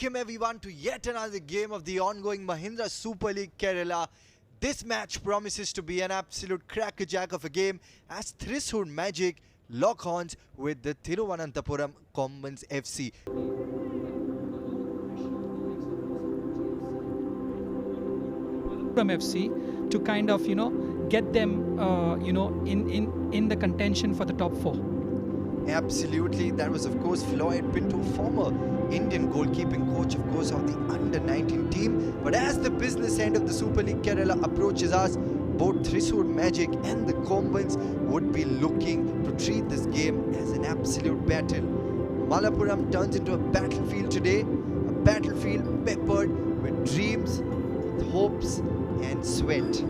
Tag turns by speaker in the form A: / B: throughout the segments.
A: Welcome everyone to yet another game of the ongoing Mahindra Super League Kerala. This match promises to be an absolute crackerjack of a game as Thrissur Magic lock horns with the Thiruvananthapuram Kombans FC.
B: From FC to kind of get them in the contention for the top four.
A: Absolutely, that was of course Floyd Pinto, former Indian goalkeeping coach of course of the under-19 team. But as the business end of the Super League Kerala approaches us, both Thrissur Magic and the Kombans would be looking to treat this game as an absolute battle. Malappuram turns into a battlefield today, a battlefield peppered with dreams, with hopes and sweat.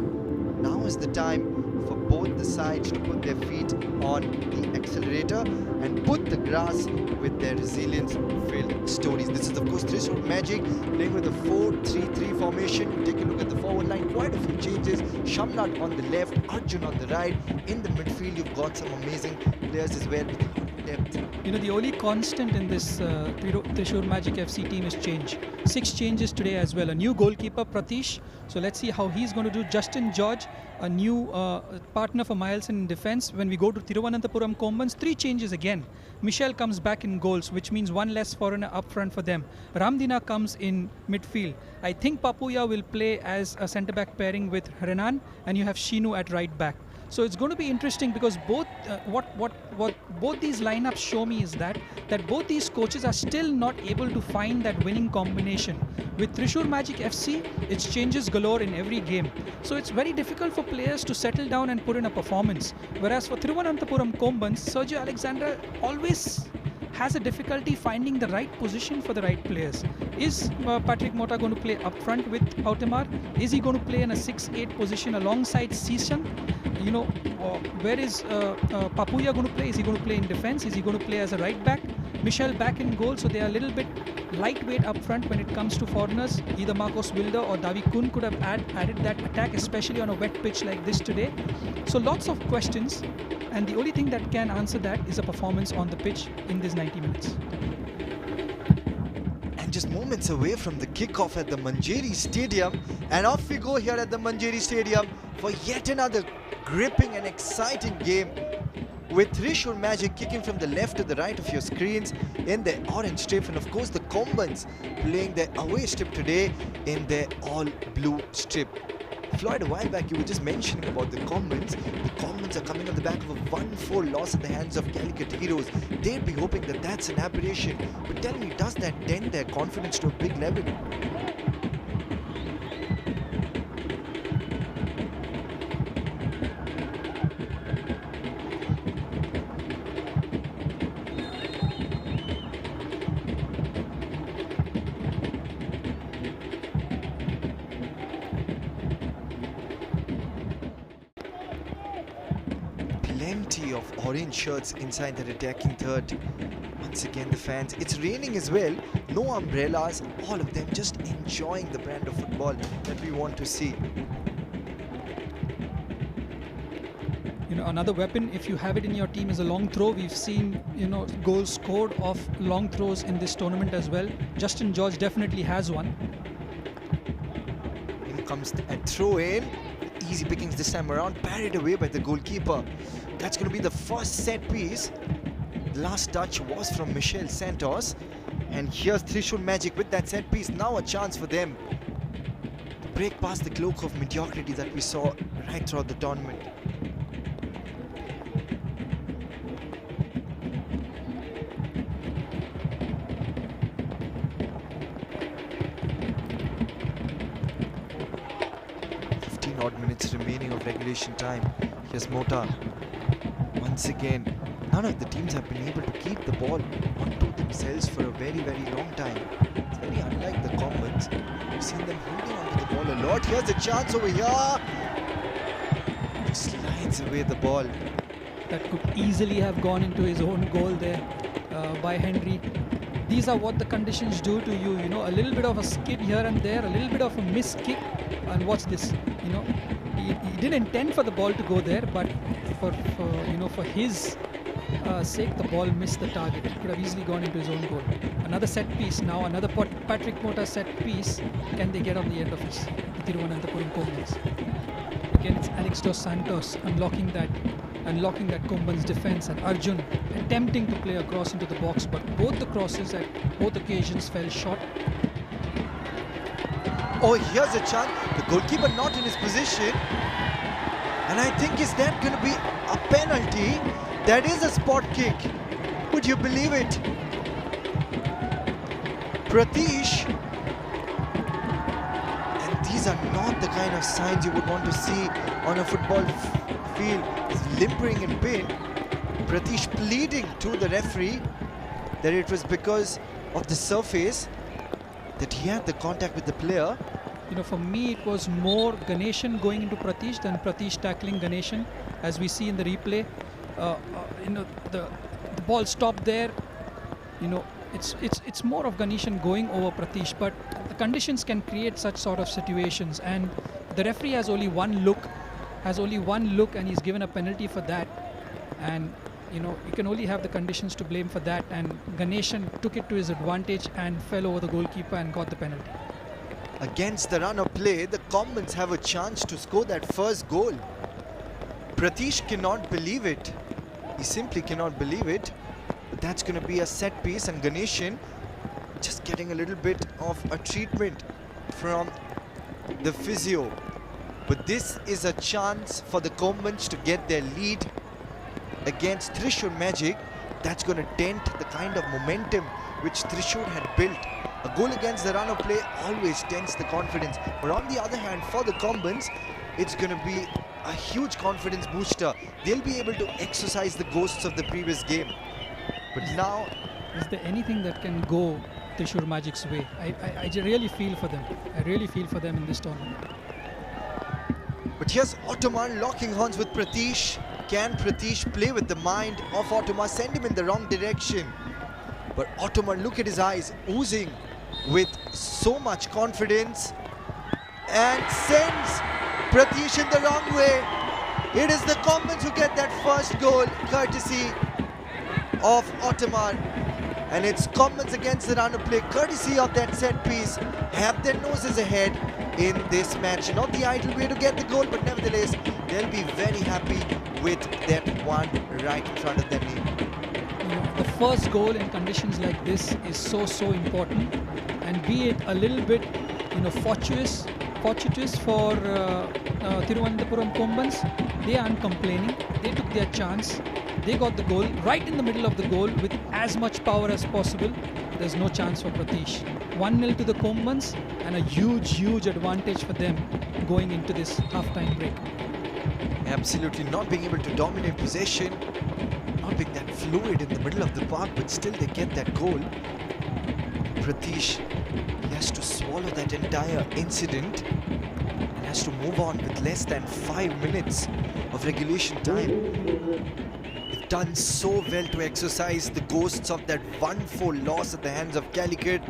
A: Now is the time for both the sides to put their feet on the accelerator and put the grass with their resilience-filled stories. This is of course Thrissur Magic playing with a 4-3-3 formation. Take a look at the forward line, quite a few changes. Shamnat on the left, Arjun on the right. In the midfield you've got some amazing players as well with depth.
B: The only constant in this Thrissur Magic FC team is change. 6 changes today as well. A new goalkeeper, Pratish. So let's see how he's going to do. Justin George, a new partner for Miles in defense. When we go to Thiruvananthapuram Kombans, 3 changes again. Michelle comes back in goals, which means 1 less foreigner up front for them. Ramdina comes in midfield. I think Papuya will play as a centre-back pairing with Renan, and you have Shinu at right back. So it's going to be interesting because both what both these lineups show me is that both these coaches are still not able to find that winning combination. With Thrissur Magic FC, it's changes galore in every game. So it's very difficult for players to settle down and put in a performance. Whereas for Thiruvananthapuram Kombans, Sergio Alexander always has a difficulty finding the right position for the right players. Is Patrick Mota going to play up front with Autamar? Is he going to play in a 6-8 position alongside Season? Where is Papuya going to play? Is he going to play in defense? Is he going to play as a right back? Michelle back in goal, so they are a little bit lightweight up front when it comes to foreigners. Either Marcos Wilder or Davi Kun could have added that attack, especially on a wet pitch like this today. So lots of questions, and the only thing that can answer that is a performance on the pitch in these 90 minutes.
A: And just moments away from the kickoff at the Manjeri Stadium, and off we go here at the Manjeri Stadium for yet another gripping and exciting game, with Thrissur Magic kicking from the left to the right of your screens in their orange strip, and of course the Kombans playing their away strip today in their all-blue strip. Floyd, a while back you were just mentioning about the Kombans. The Kombans are coming on the back of a 1-4 loss at the hands of Calicut Heroes. They'd be hoping that that's an aberration. But tell me, does that dent their confidence to a big level? Plenty of orange shirts inside that attacking third. Once again the fans, it's raining as well, no umbrellas, all of them just enjoying the brand of football that we want to see.
B: Another weapon, if you have it in your team, is a long throw. We've seen goals scored off long throws in this tournament as well. Justin George definitely has one.
A: Here comes a throw in. Easy pickings this time around, parried away by the goalkeeper. That's going to be the first set piece. The last touch was from Michelle Santos, and here's Thrissur Magic with that set piece. Now a chance for them to break past the cloak of mediocrity that we saw right throughout the tournament. Odd minutes remaining of regulation time. Here's Mota. Once again, none of the teams have been able to keep the ball onto themselves for a very, very long time. It's very unlike the Kombans. We've seen them holding onto the ball a lot. Here's a chance over here. He slides away the ball.
B: That could easily have gone into his own goal there by Henry. These are what the conditions do to you, a little bit of a skid here and there, a little bit of a missed kick, and watch this, he didn't intend for the ball to go there, but for his sake, the ball missed the target. It could have easily gone into his own goal. Another set piece now, another Patrick Mota set piece. Can they get on the end of his Thiruvananthapuram Kombans? Again, it's Alex Dos Santos unlocking that Kombans defense, and Arjun attempting to play across into the box, but both the crosses at both occasions fell short.
A: Oh, here's a chance. The goalkeeper not in his position. And I think, is that going to be a penalty? That is a spot kick. Would you believe it? Pratish. And these are not the kind of signs you would want to see on a football field. He's limping in pain. Pratish pleading to the referee that it was because of the surface that he had the contact with the player.
B: You know, for me, it was more Ganeshan going into Pratish than Pratish tackling Ganeshan, as we see in the replay. You know, the ball stopped there. You know, it's more of Ganeshan going over Pratish, but the conditions can create such sort of situations, and the referee has only one look, and he's given a penalty for that. And you know, you can only have the conditions to blame for that, and Ganeshan took it to his advantage and fell over the goalkeeper and got the penalty.
A: Against the run of play, the Kombans have a chance to score that first goal. Pratish cannot believe it. He simply cannot believe it. But that's going to be a set piece, and Ganeshan just getting a little bit of a treatment from the physio. But this is a chance for the Kombans to get their lead against Thrissur Magic. That's going to dent the kind of momentum which Thrissur had built. A goal against the run of play always dents the confidence. But on the other hand, for the Kombans, it's going to be a huge confidence booster. They'll be able to exercise the ghosts of the previous game. But now...
B: Is there anything that can go Thrissur Magic's way? I really feel for them. I really feel for them in this tournament.
A: But here's Ottoman locking horns with Pratish. Can Pratish play with the mind of Ottoman, send him in the wrong direction? But Ottoman, look at his eyes, oozing with so much confidence, and sends Pratish in the wrong way. It is the Kombans who get that first goal, courtesy of Ottoman. And it's Kombans against the run of play, courtesy of that set piece, have their noses ahead in this match. Not the ideal way to get the goal, but nevertheless, they'll be very happy with that one right in front of their name.
B: The first goal in conditions like this is so important, and be it a little bit, you know, fortuitous for Thiruvananthapuram Kombans, they aren't complaining. They took their chance. They got the goal right in the middle of the goal with as much power as possible. There's no chance for Pratish. 1-0 to the Kombans, and a huge advantage for them going into this half-time break.
A: Absolutely not being able to dominate possession, not being that fluid in the middle of the park, but still they get that goal. Pratish, he has to swallow that entire incident and has to move on with less than 5 minutes of regulation time. They've done so well to exorcise the ghosts of that 1-4 loss at the hands of Calicut.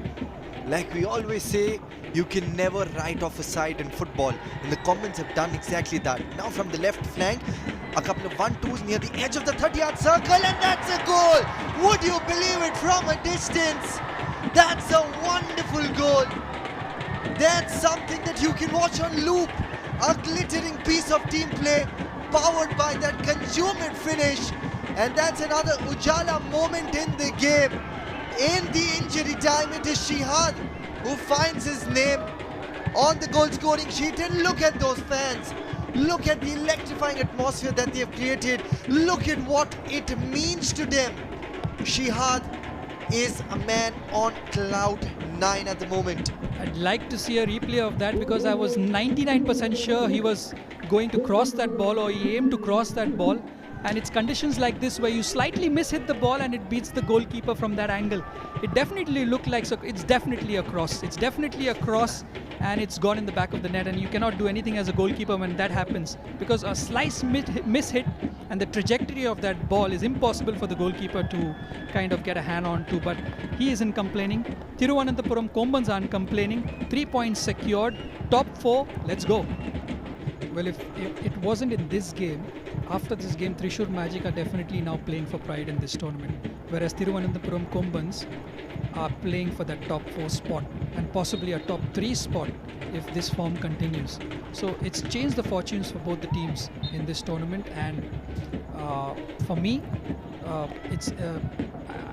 A: Like we always say, you can never write off a side in football, and the Kombans have done exactly that. Now from the left flank, a couple of 1-2s near the edge of the 30-yard circle, and that's a goal! Would you believe it, from a distance? That's a wonderful goal. That's something that you can watch on loop. A glittering piece of team play, powered by that consummate finish. And that's another Ujala moment in the game. In the injury time, it is Shihad who finds his name on the goal scoring sheet. And look at those fans. Look at the electrifying atmosphere that they have created. Look at what it means to them. Shihad is a man on cloud 9 at the moment.
B: I'd like to see a replay of that, because I was 99% sure he was going to cross that ball, or he aimed to cross that ball. And it's conditions like this where you slightly mishit the ball and it beats the goalkeeper from that angle. It definitely looked like, so it's definitely a cross. It's definitely a cross, and it's gone in the back of the net, and you cannot do anything as a goalkeeper when that happens, because a slice mishit and the trajectory of that ball is impossible for the goalkeeper to kind of get a hand on to. But he isn't complaining. Thiruvananthapuram Kombans aren't complaining. 3 points secured. Top 4. Let's go. Well, if it wasn't in this game, after this game, Thrissur Magic are definitely now playing for pride in this tournament, whereas Thiruvananthapuram Kombans are playing for that top 4 spot and possibly a top 3 spot if this form continues. So it's changed the fortunes for both the teams in this tournament, and for me, it's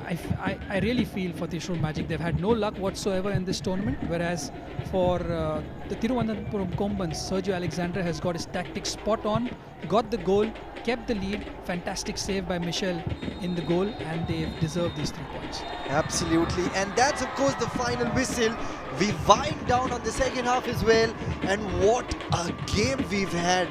B: I really feel for Thrissur Magic. They've had no luck whatsoever in this tournament, whereas for the Thiruvananthapuram Kombans, Sergio Alexander has got his tactics spot on, got the goal, kept the lead, fantastic save by Michel in the goal, and they've deserved these 3 points.
A: Absolutely, and that's of course the final whistle. We wind down on the second half as well, and what a game we've had.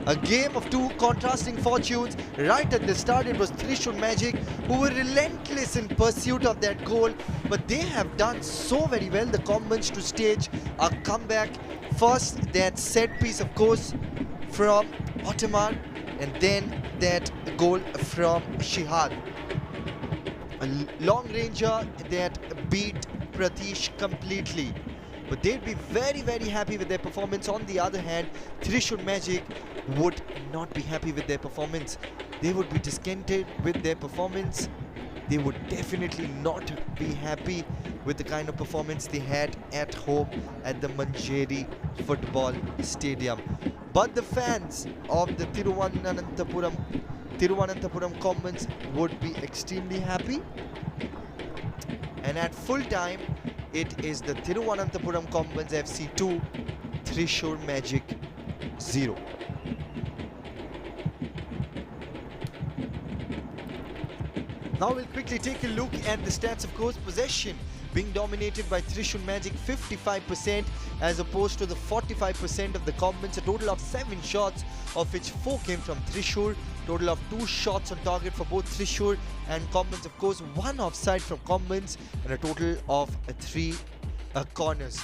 A: A game of 2 contrasting fortunes. Right at the start it was Thrissur Magic who were relentless in pursuit of that goal, but they have done so very well, the Kombans, to stage a comeback. First that set piece of course from Ottoman, and then that goal from Shihad. A long ranger that beat Pratish completely. But they'd be very, very happy with their performance. On the other hand, Thrissur Magic would not be happy with their performance. They would be discontented with their performance. They would definitely not be happy with the kind of performance they had at home at the Manjeri Football Stadium. But the fans of the Thiruvananthapuram Kombans would be extremely happy. And at full time, it is the Thiruvananthapuram Kombans FC 2, Thrissur Magic 0. Now we'll quickly take a look at the stats, of course. Possession being dominated by Thrissur Magic, 55%, as opposed to the 45% of the Kombans. A total of 7 shots, of which 4 came from Thrissur. Total of 2 shots on target for both Thrissur and Kombans. Of course, 1 offside from Kombans, and a total of 3 corners.